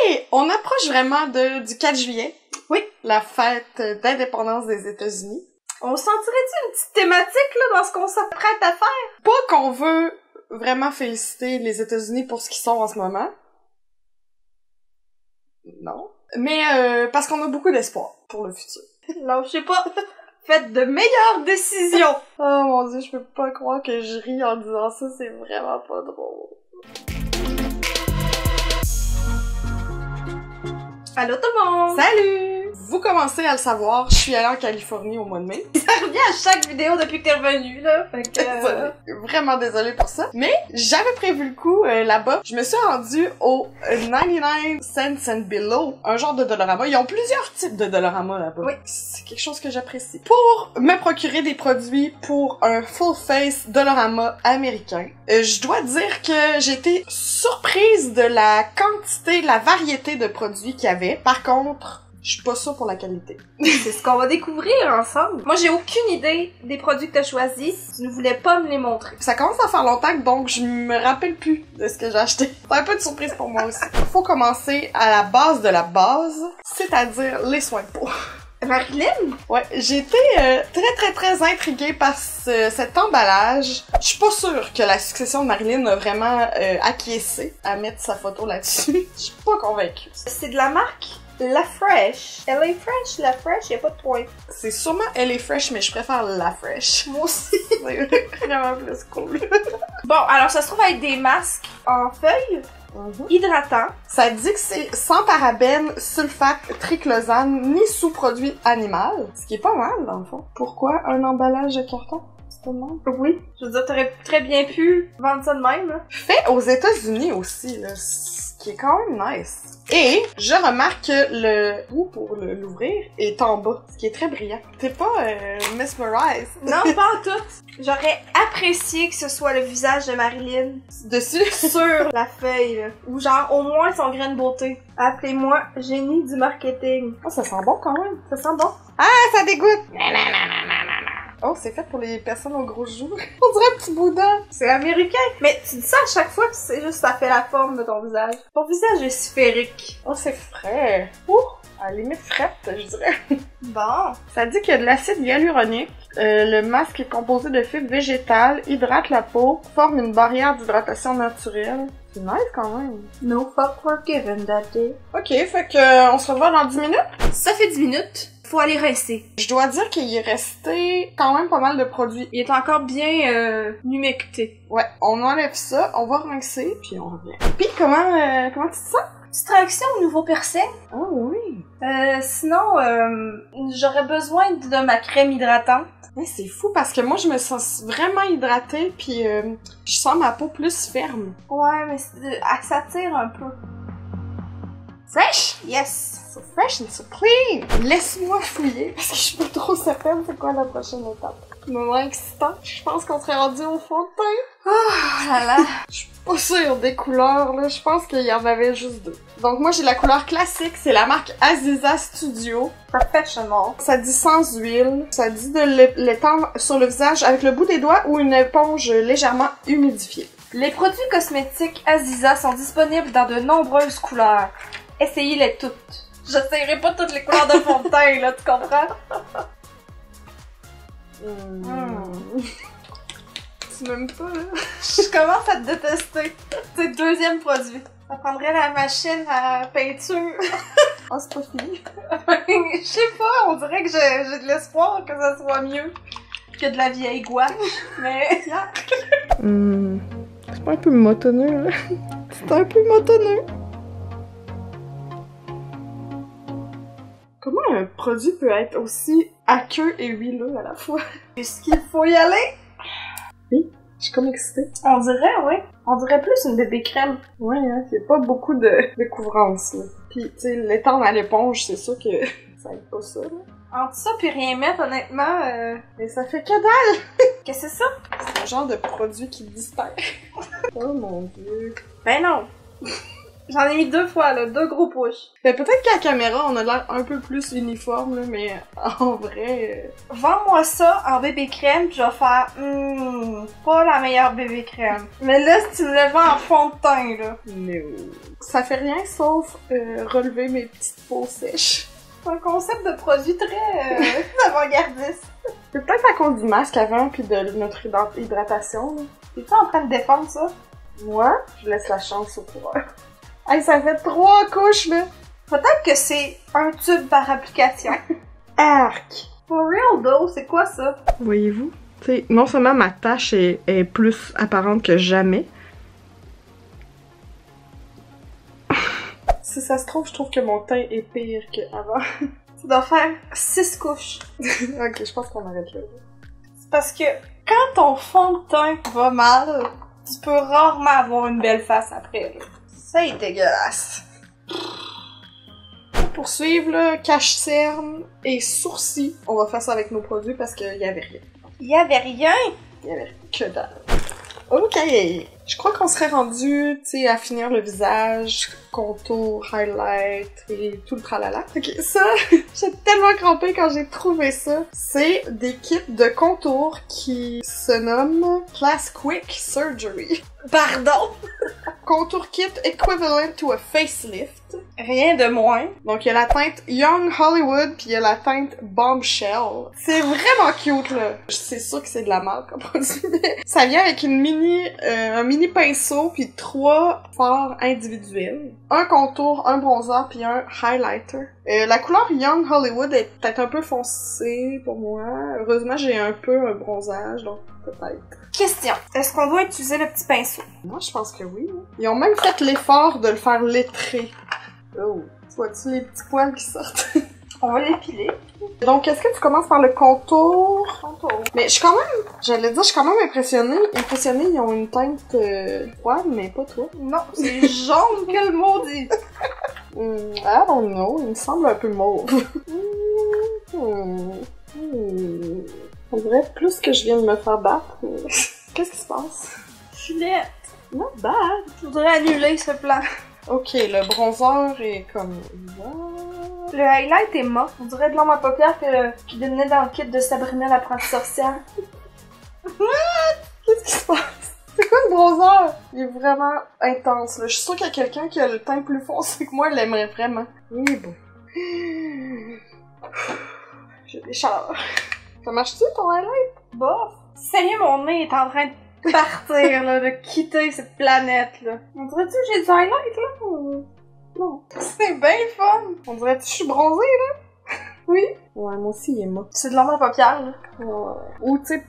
Hey! On approche vraiment du 4 juillet. Oui. La fête d'indépendance des États-Unis. On sentirait-tu une petite thématique, là, dans ce qu'on s'apprête à faire? Pas qu'on veut vraiment féliciter les États-Unis pour ce qu'ils sont en ce moment. Non. Mais parce qu'on a beaucoup d'espoir pour le futur. Non, je sais pas. Faites de meilleures décisions. Oh mon Dieu, je peux pas croire que je ris en disant ça, c'est vraiment pas drôle. Allô tout le monde! Salut! Vous commencez à le savoir, je suis allée en Californie au mois de mai. Ça revient à chaque vidéo depuis que t'es revenue, là. Fait que... Vraiment désolée pour ça. Mais j'avais prévu le coup là-bas. Je me suis rendue au 99 cents and below, un genre de Dollarama. Ils ont plusieurs types de Dollarama là-bas. Oui. C'est quelque chose que j'apprécie. Pour me procurer des produits pour un full face Dollarama américain, je dois dire que j'ai été surprise de la quantité, la variété de produits qu'il y avait. Par contre, je suis pas sûre pour la qualité. C'est ce qu'on va découvrir ensemble. Moi, j'ai aucune idée des produits que t'as choisis. Tu ne voulais pas me les montrer. Ça commence à faire longtemps, donc je me rappelle plus de ce que j'ai acheté. C'est un peu de surprise pour moi aussi. Faut commencer à la base de la base, c'est-à-dire les soins de peau. Marilyn? Ouais, j'ai été très intriguée par cet emballage. Je suis pas sûre que la succession de Marilyn a vraiment acquiescé à mettre sa photo là-dessus. Je suis pas convaincue. C'est de la marque La Fresh. Elle est fresh, La Fresh, y'a pas de point. C'est sûrement Elle est fresh, mais je préfère La Fresh. Moi aussi. C'est vraiment plus cool. Bon, alors ça se trouve être des masques en feuilles, hydratants. Ça dit que c'est sans parabènes, sulfate, triclosane, ni sous-produit animal. Ce qui est pas mal, dans le fond. Pourquoi un emballage de carton? C'est tout le monde. Oui. Je veux dire, t'aurais très bien pu vendre ça de même, là. Fait aux États-Unis aussi, là. Ce qui est quand même nice. Et je remarque que le bout pour l'ouvrir est en bas, ce qui est très brillant. T'es pas mesmerized? Non, pas en tout. J'aurais apprécié que ce soit le visage de Marilyn Dessus? sur la feuille, là. Ou genre, au moins son grain de beauté. Appelez-moi génie du marketing. Oh, ça sent bon quand même. Ça sent bon. Ah, ça dégoûte! Oh, c'est fait pour les personnes aux gros joues. On dirait un petit boudin. C'est américain. Mais tu dis ça à chaque fois, c'est juste ça fait la forme de ton visage. Ton visage est sphérique. Oh, c'est frais. Ouh! À la limite frette, je dirais. Bon. Ça dit qu'il y a de l'acide hyaluronique. Le masque est composé de fibres végétales, hydrate la peau, forme une barrière d'hydratation naturelle. C'est nice quand même. No fuck were given that day. Ok, fait que on se revoit dans 10 minutes. Ça fait 10 minutes. Faut aller rincer. Je dois dire qu'il est resté quand même pas mal de produits. Il est encore bien humecté. Ouais, on enlève ça, on va rincer, puis on revient. Puis comment tu te sens? Petite réaction au nouveau piercing. Oh oui. Sinon, j'aurais besoin de ma crème hydratante. Mais c'est fou parce que moi je me sens vraiment hydratée puis je sens ma peau plus ferme. Ouais, mais ça tire un peu. Fresh? Yes. So fresh and so clean. Laisse-moi fouiller parce que je suis pas trop certaine c'est quoi la prochaine étape. Moment excitant. Je pense qu'on serait rendu au fond de teint. Oh là là. Je suis pas sûre des couleurs là. Je pense qu'il y en avait juste deux. Donc moi j'ai la couleur classique. C'est la marque Aziza Studio. Professional. Ça dit sans huile. Ça dit de l'étendre sur le visage avec le bout des doigts ou une éponge légèrement humidifiée. Les produits cosmétiques Aziza sont disponibles dans de nombreuses couleurs. Essayez-les toutes. J'essayerai pas toutes les couleurs de fond de teint, là, tu comprends? Tu m'aimes pas, là? Je commence à te détester. C'est le deuxième produit. Ça prendrait la machine à peinture. Oh, c'est pas fini. Je sais pas, on dirait que j'ai de l'espoir que ça soit mieux que de la vieille gouache. Mais... C'est pas un peu motonneux, là? C'est un peu motonneux. Comment un produit peut être aussi aqueux et huileux à la fois? Est-ce qu'il faut y aller? Oui, je suis comme excitée. On dirait, oui. On dirait plus une bébé crème. Ouais, hein, c'est pas beaucoup de couvrance, là. Pis, tu sais, l'étendre à l'éponge, c'est sûr que ça aide pas ça, là. Entre ça pis rien mettre, honnêtement, Mais ça fait que dalle! Qu'est-ce que c'est ça? C'est un genre de produit qui disparaît. Oh mon dieu. Ben non. J'en ai mis 2 fois, là, 2 gros push. Mais peut-être qu'à la caméra, on a l'air un peu plus uniforme, là, mais en vrai... Vends-moi ça en bébé crème, pis je vais faire, pas la meilleure bébé crème. Mais là, si tu me le vends en fond de teint, là. No. Ça fait rien sauf relever mes petites peaux sèches. C'est un concept de produit très avant-gardiste. C'est peut-être à cause du masque avant pis de notre hydratation, là. T'es-tu en train de défendre ça? Moi, je laisse la chance au coureur. Hey, ça fait 3 couches, là! Peut-être que c'est un tube par application. Arc! For real though, c'est quoi ça? Voyez-vous? T'sais, non seulement ma tache est plus apparente que jamais. Si ça se trouve, je trouve que mon teint est pire qu'avant. Tu dois faire 6 couches. Ok, je pense qu'on arrête là. C'est parce que quand ton fond de teint va mal, tu peux rarement avoir une belle face après, là. Ça est dégueulasse. Pour poursuivre, là, cache-cerne et sourcils. On va faire ça avec nos produits parce qu'il y avait rien. Il y avait rien? Il y avait que dalle. Ok, je crois qu'on serait rendu, tu sais, à finir le visage, contour, highlight et tout le tralala. Ok, ça, j'ai tellement crampé quand j'ai trouvé ça. C'est des kits de contour qui se nomment Plasquick Surgery. Pardon? Contour kit equivalent to a facelift. Rien de moins. Donc il y a la teinte Young Hollywood puis il y a la teinte Bombshell. C'est vraiment cute là. C'est sûr que c'est de la merde comme produit. Ça vient avec une un mini pinceau puis 3 fards individuels. Un contour, un bronzer puis un highlighter. La couleur Young Hollywood est peut-être un peu foncée pour moi. Heureusement j'ai un peu un bronzage donc peut-être. Question. Est-ce qu'on doit utiliser le petit pinceau? Moi je pense que oui. Ils ont même fait l'effort de le faire lettrer. Oh, vois-tu les petits poils qui sortent? On va l'épiler. Donc, est-ce que tu commences par le contour? Mais je suis quand même, j'allais dire, je suis quand même impressionnée. Impressionnée, ils ont une teinte froide, mais pas toi. Non, c'est jaune que le mot dit. I don't know, il me semble un peu mauve. On dirait plus que je viens de me faire battre. Qu'est-ce qui se passe? Chulette. Not bad. Je voudrais annuler ce plan. Ok, le bronzer est comme... Le highlight est mort. On dirait de l'ombre à paupières qui donnait dans le kit de Sabrina l'apprentie sorcière. What? Qu'est-ce qui se passe? C'est quoi le bronzer? Il est vraiment intense, là. Je suis sûre qu'il y a quelqu'un qui a le teint plus foncé que moi, il l'aimerait vraiment. Oui, bon. J'ai des chaleurs. Ça marche-tu, ton highlight? Bof. Sérieux, mon nez est en train de partir, là, de quitter cette planète, là. On dirait-tu que j'ai du highlight, là? Ou... Non. C'est bien fun! On dirait que je suis bronzée, là? Oui? Ouais, moi aussi, il est mort. C'est de l'ombre à paupières, là. Ouais. Ou, tu sais...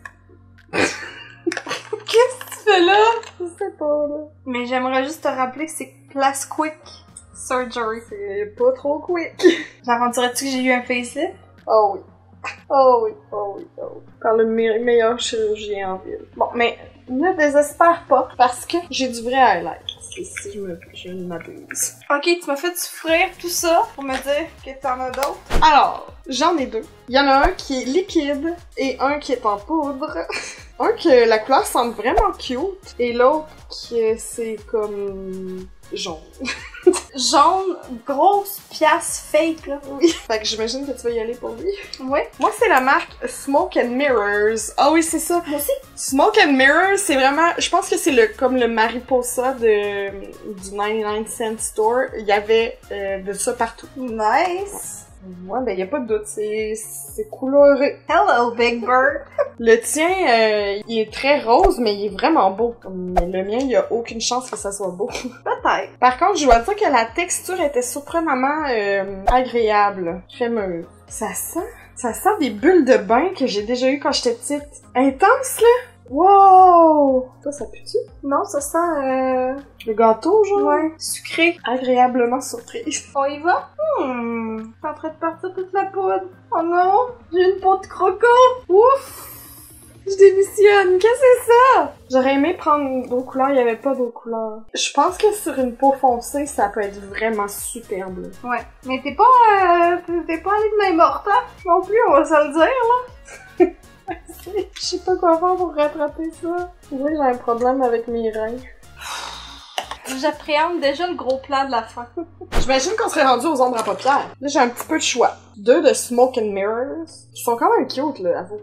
Qu'est-ce que tu fais là? Je sais pas, là. Mais j'aimerais juste te rappeler que c'est Plasquick Surgery. C'est pas trop quick. Genre, on dirait-tu que j'ai eu un facelift? Oh oui. Oh oui, oh oui, oh oui. Par le meilleur chirurgien en ville. Bon, mais ne désespère pas, parce que j'ai du vrai highlight. Si je m'abuse. Ok, tu m'as fait souffrir tout ça pour me dire que t'en as d'autres. Alors, j'en ai 2. Il y en a un qui est liquide et un qui est en poudre. Un que la couleur semble vraiment cute et l'autre qui c'est comme jaune. Jaune, grosse pièce fake, là. Oui. Fait que j'imagine que tu vas y aller pour lui. Ouais. Moi, c'est la marque Smoke and Mirrors. Ah oui, c'est ça. Moi aussi. Smoke and Mirrors, c'est vraiment... Je pense que c'est comme le Mariposa du 99 Cent Store. Il y avait de ça partout. Nice. Ouais, ben y a pas de doute, c'est coloré. Hello, Big Bird. Le tien, il est très rose, mais il est vraiment beau. Mais le mien, il y a aucune chance que ça soit beau. Peut-être. Par contre, je dois dire que la texture était surprenamment agréable, crémeuse. Ça sent des bulles de bain que j'ai déjà eu quand j'étais petite. Intense, là! Wow! Toi, ça pue-tu? Non, ça sent, le gâteau, genre? ouais, sucré. Agréablement surprise. On y va? T'es en train de partir toute la poudre. Oh non! J'ai une peau de croco! Ouf! Je démissionne! Qu'est-ce que c'est ça? J'aurais aimé prendre d'eau couleur, il n'y avait pas d'eau couleur. Je pense que sur une peau foncée, ça peut être vraiment superbe. Ouais. Mais t'es pas allé de main morte, hein? Non plus, on va se le dire, là. Je sais pas quoi faire pour rattraper ça. Oui, j'ai un problème avec mes reins. J'appréhende déjà le gros plan de la fin. J'imagine qu'on serait rendu aux ombres à paupières. Là, j'ai un petit peu de choix. 2 de Smoke and Mirrors, qui sont quand même cute, là, avoue.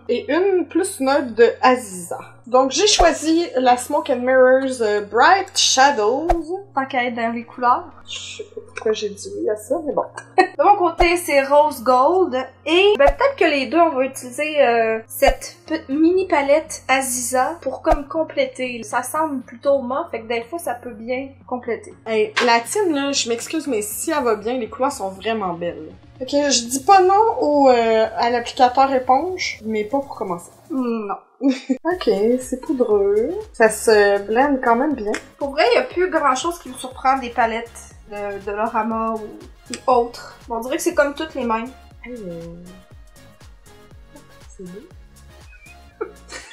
Et une plus neutre de Aziza. Donc, j'ai choisi la Smoke and Mirrors Bright Shadows. Tant qu'à être dans les couleurs. Je sais pas pourquoi j'ai dit oui à ça, mais bon. De mon côté, c'est Rose Gold. Et ben, peut-être que les deux, on va utiliser cette mini palette Aziza pour comme compléter. Ça semble plutôt mauve, fait que des fois, ça peut bien compléter. Hey, la tienne, là, je m'excuse, mais si elle va bien, les couleurs sont vraiment belles. Fait que je dis pas non à l'applicateur éponge, mais pas pour commencer. Non. Ok, c'est poudreux. Ça se blende quand même bien. Pour vrai, il y a plus grand chose qui me surprend des palettes de Lorama ou autres. Bon, on dirait que c'est comme toutes les mêmes. Hey, c'est beau.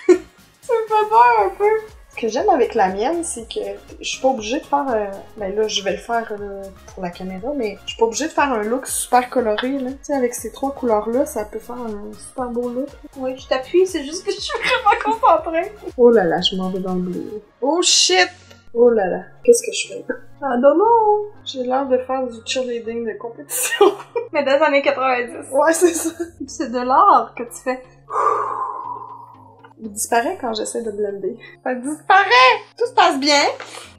Ça me fait peur un peu. Ce que j'aime avec la mienne, c'est que je suis pas obligée de faire... ben là, je vais le faire pour la caméra, mais je suis pas obligée de faire un look super coloré, là. Tu sais, avec ces 3 couleurs-là, ça peut faire un super beau look. Oui, je t'appuie, c'est juste que je suis vraiment concentrée. Oh là là, je m'en vais dans le bleu. Oh shit! Oh là là, qu'est-ce que je fais? Ah non! J'ai l'air de faire du cheerleading de compétition. Mais dans les années 90. Ouais, c'est ça. C'est de l'art que tu fais. Il disparaît quand j'essaie de blender. Ça disparaît! Tout se passe bien!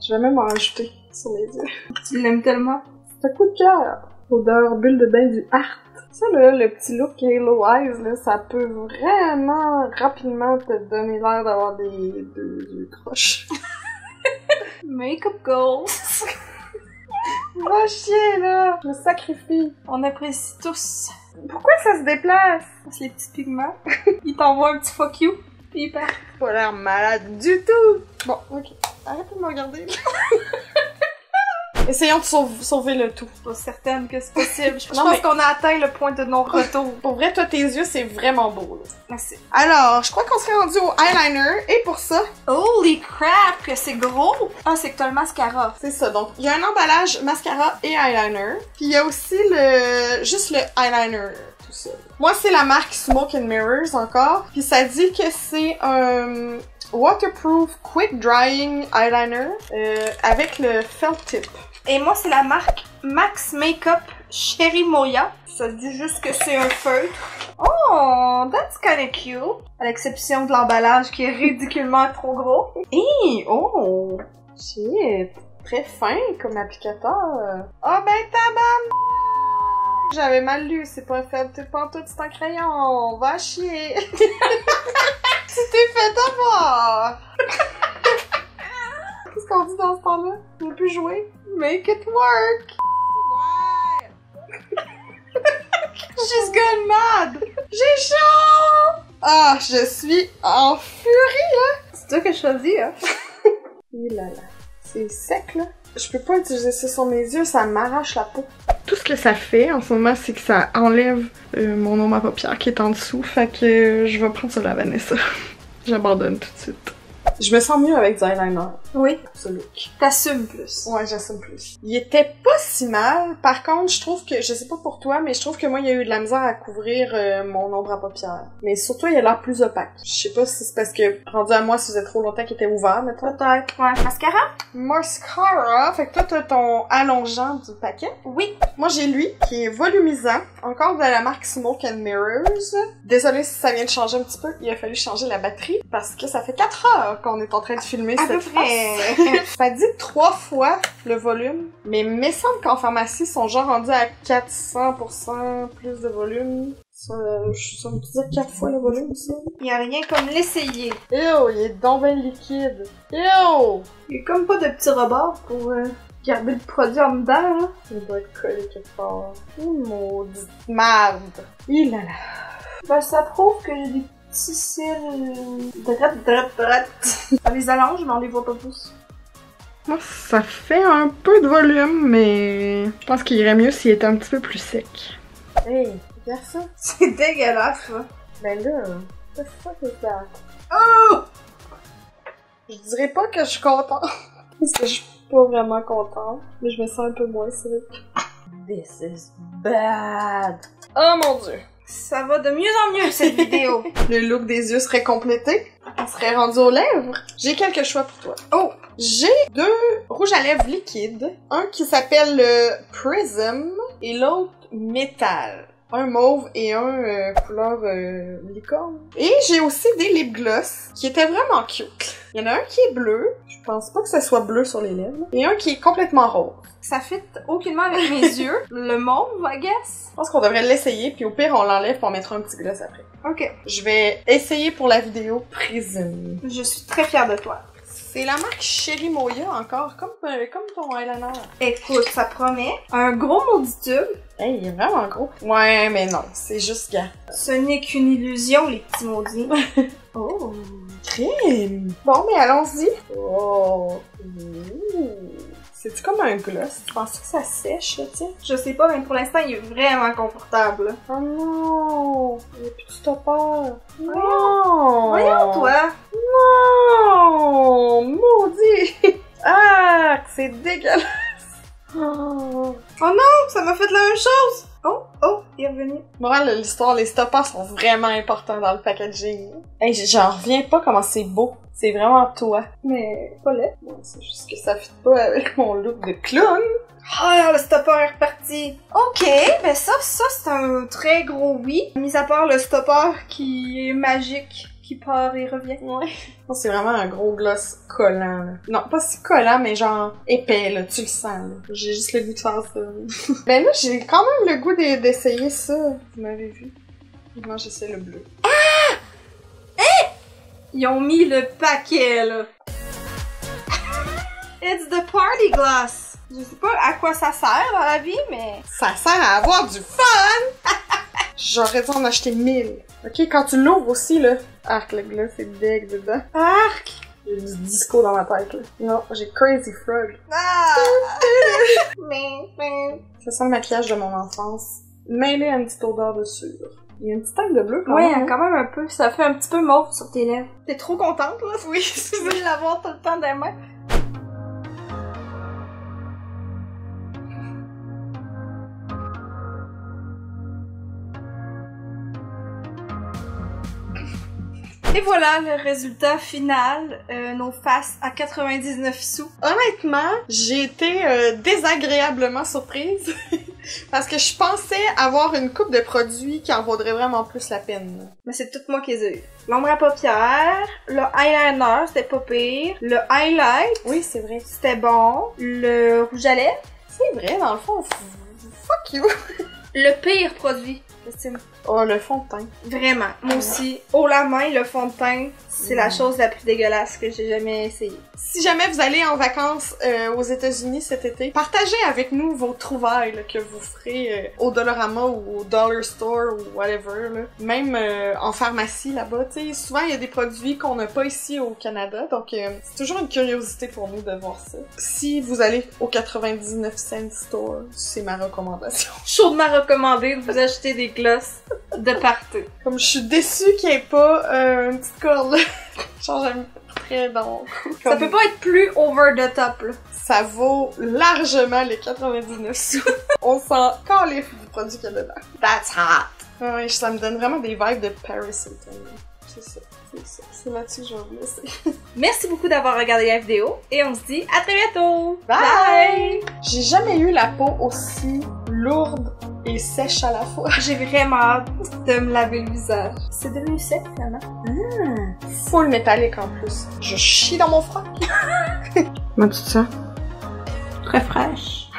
Je vais même en rajouter sur mes yeux. Tu l'aimes tellement. C'est un coup de cœur. Odeur bulle de bain du Art. Ça, là, le petit look Halo Eyes, là, ça peut vraiment rapidement te donner l'air d'avoir des yeux croches. Makeup goals. Va chier, là! Je me sacrifie. On apprécie tous. Pourquoi ça se déplace? C'est les petits pigments. Ils t'envoient un petit fuck you. Puis ils partent. Pas l'air malade du tout! Bon, ok. Arrêtez de me regarder. Essayons de sauver le tout. Je suis pas certaine que c'est possible. Je Non, pense mais- qu'on a atteint le point de non-retour. Pour vrai, toi, tes yeux, c'est vraiment beau, là. Merci. Alors, je crois qu'on serait rendu au eyeliner, et pour ça, Holy crap, que c'est gros! Ah, c'est que t'as le mascara. c'est ça. Donc, il y a un emballage mascara et eyeliner. Puis il y a aussi juste le eyeliner, tout ça. Moi, c'est la marque Smoke and Mirrors encore. Puis ça dit que c'est un waterproof quick drying eyeliner avec le felt tip. Et moi, c'est la marque Max Makeup Cherry Moya. Ça dit juste que c'est un feutre. Oh, that's kinda cute. À l'exception de l'emballage qui est ridiculement trop gros. Et oh! Shit! Très fin comme applicateur. Oh ben tabarnak! J'avais mal lu, c'est pas un felt tip pantoute, c'est un crayon. Va chier! Tu t'es fait avoir! Qu'est-ce qu'on dit dans ce temps-là? On peut plus jouer. Make it work! Ouais! She's gone mad! J'ai chaud! Ah, je suis en furie, là! C'est toi qui as choisi, hein? Oui là là. C'est sec, là. Je peux pas utiliser ça sur mes yeux, ça m'arrache la peau. Tout ce que ça fait en ce moment, c'est que ça enlève mon ombre à paupières qui est en dessous, fait que je vais prendre ça la Vanessa. J'abandonne tout de suite. Je me sens mieux avec du eyeliner, Oui. ce look. T'assumes plus. Ouais, j'assume plus. Il était pas si mal. Par contre, je trouve que, je sais pas pour toi, mais je trouve que moi, il y a eu de la misère à couvrir mon ombre à paupières. Mais surtout, il a l'air plus opaque. Je sais pas si c'est parce que, rendu à moi, ça faisait trop longtemps qu'il était ouvert, mais toi. Peut-être. Ouais. Mascara? Mascara. Fait que toi, t'as ton allongeant du paquet. Oui. Moi, j'ai lui, qui est volumisant. Encore de la marque Smoke and Mirrors. Désolée si ça vient de changer un petit peu. Il a fallu changer la batterie parce que ça fait 4 heures qu'on est en train de filmer À peu cette près. Ça dit 3 fois le volume, mais il me semble qu'en pharmacie, ils sont genre rendus à 400% plus de volume. Ça veut dire 4 fois le volume, ça? Y a rien comme l'essayer. Ew, il est donc ben liquide. Ew! Y a comme pas de petit rebord pour garder le produit en dedans, là. Il doit être collé quelque part. Maudite merde! Il a là. Ben, ça prouve que j'ai des petits cils droite. Ça les allonge, mais on les voit pas tous. Moi, ça fait un peu de volume, mais je pense qu'il irait mieux s'il était un petit peu plus sec. Hey, regarde ça. C'est dégueulasse, là. Ben là, qu'est-ce que c'est ça? Oh! Je dirais pas que je suis contente. Parce que je suis pas vraiment contente. Mais je me sens un peu moins sec. This is bad. Oh mon dieu. Ça va de mieux en mieux, cette vidéo. Le look des yeux serait complété. On serait rendu aux lèvres. J'ai quelques choix pour toi. Oh! J'ai 2 rouges à lèvres liquides. Un qui s'appelle Prism et l'autre Metal. Un mauve et un couleur licorne. Et j'ai aussi des lip gloss qui étaient vraiment cute. Il y en a un qui est bleu. Je pense pas que ça soit bleu sur les lèvres. Et un qui est complètement rose. Ça fit aucunement avec mes yeux. Le mauve, I guess. Je pense qu'on devrait l'essayer, puis au pire, on l'enlève pour mettre un petit gloss après. Ok. Je vais essayer pour la vidéo Prism. Je suis très fière de toi. C'est la marque Cherry Moya encore, comme ton eyeliner. Écoute, ça promet. Un gros maudit tube. Hey, il est vraiment gros. Ouais, mais non, c'est juste gars. Ce n'est qu'une illusion, les petits maudits. Oh, crème! Bon, mais allons-y. Oh, c'est-tu comme un gloss? Tu penses que ça sèche, là, tiens? Je sais pas, mais pour l'instant, il est vraiment confortable. Oh non! Il n'y a plus de stopper. Non! Voyons, toi! Non! Maudit! Ah, c'est dégueulasse! Oh. Oh non! Ça m'a fait la même chose! Oh, il est revenu. Morale de l'histoire, les stoppers sont vraiment importants dans le packaging. Hey, j'en reviens pas comment c'est beau. C'est vraiment toi. Mais pas laid. Ouais, c'est juste que ça fit pas avec mon look de clown. Ah, le stopper est reparti. Ok, ben ça c'est un très gros oui. Mis à part le stopper qui est magique, qui part et revient. Ouais. C'est vraiment un gros gloss collant, là. Non, pas si collant, mais genre épais, là. Tu le sens, là. J'ai juste le goût de faire ça. Ben là, j'ai quand même le goût d'essayer ça. Vous m'avez vu? Moi, j'essaie le bleu. Ah! Hein? Ils ont mis le paquet, là. It's the party glass. Je sais pas à quoi ça sert dans la vie, mais... Ça sert à avoir du fun! J'aurais dû en acheter 1000. Ok, quand tu l'ouvres aussi, là. Arc, le gloss, c'est deg dedans. Arc! J'ai du disco dans ma tête, là. Non, j'ai Crazy Frog. Ah! Ça sent le maquillage de mon enfance. Mêlé à une petite odeur de sueur. Il y a une petite teinte de bleu, quand Ouais, même. quand même un peu. Ça fait un petit peu mauve sur tes lèvres. T'es trop contente, là? Oui, tu veux l'avoir tout le temps des mains. Et voilà le résultat final, nos faces à 99 sous. Honnêtement, j'ai été désagréablement surprise parce que je pensais avoir une coupe de produits qui en vaudrait vraiment plus la peine. Mais c'est tout moi qui les ai eu. L'ombre à paupières, le eyeliner, c'était pas pire. Le highlight, Oui, c'est vrai. c'était bon. Le rouge à lèvres, C'est vrai, dans le fond, fuck you! le pire produit, Christine. Oh, le fond de teint. Vraiment. Moi aussi, haut la main, le fond de teint, c'est la chose la plus dégueulasse que j'ai jamais essayé. Si jamais vous allez en vacances aux États-Unis cet été, partagez avec nous vos trouvailles là, que vous ferez au Dollarama ou au Dollar Store ou whatever. Là. Même en pharmacie là-bas, tu sais, souvent il y a des produits qu'on n'a pas ici au Canada, donc c'est toujours une curiosité pour nous de voir ça. Si vous allez au 99 cent store, c'est ma recommandation. Chaudement recommandé de vous acheter des glosses de partout. Comme je suis déçue qu'il n'y ait pas une petite corde là. Genre j'aime très donc. Ça peut pas être plus over the top, là. Ça vaut largement les 99 sous. On sent calif du produit qu'il y a dedans. That's hot! Ouais, ça me donne vraiment des vibes de Paris Hilton. C'est ça, c'est ça. C'est là-dessus que je vais vous laisser. Merci beaucoup d'avoir regardé la vidéo et on se dit à très bientôt! Bye! J'ai jamais eu la peau aussi lourde et sèche à la fois. J'ai vraiment hâte de me laver le visage. C'est devenu sec, finalement. Full métallique en plus. Je chie dans mon froc. Comment tu te sens? Très fraîche.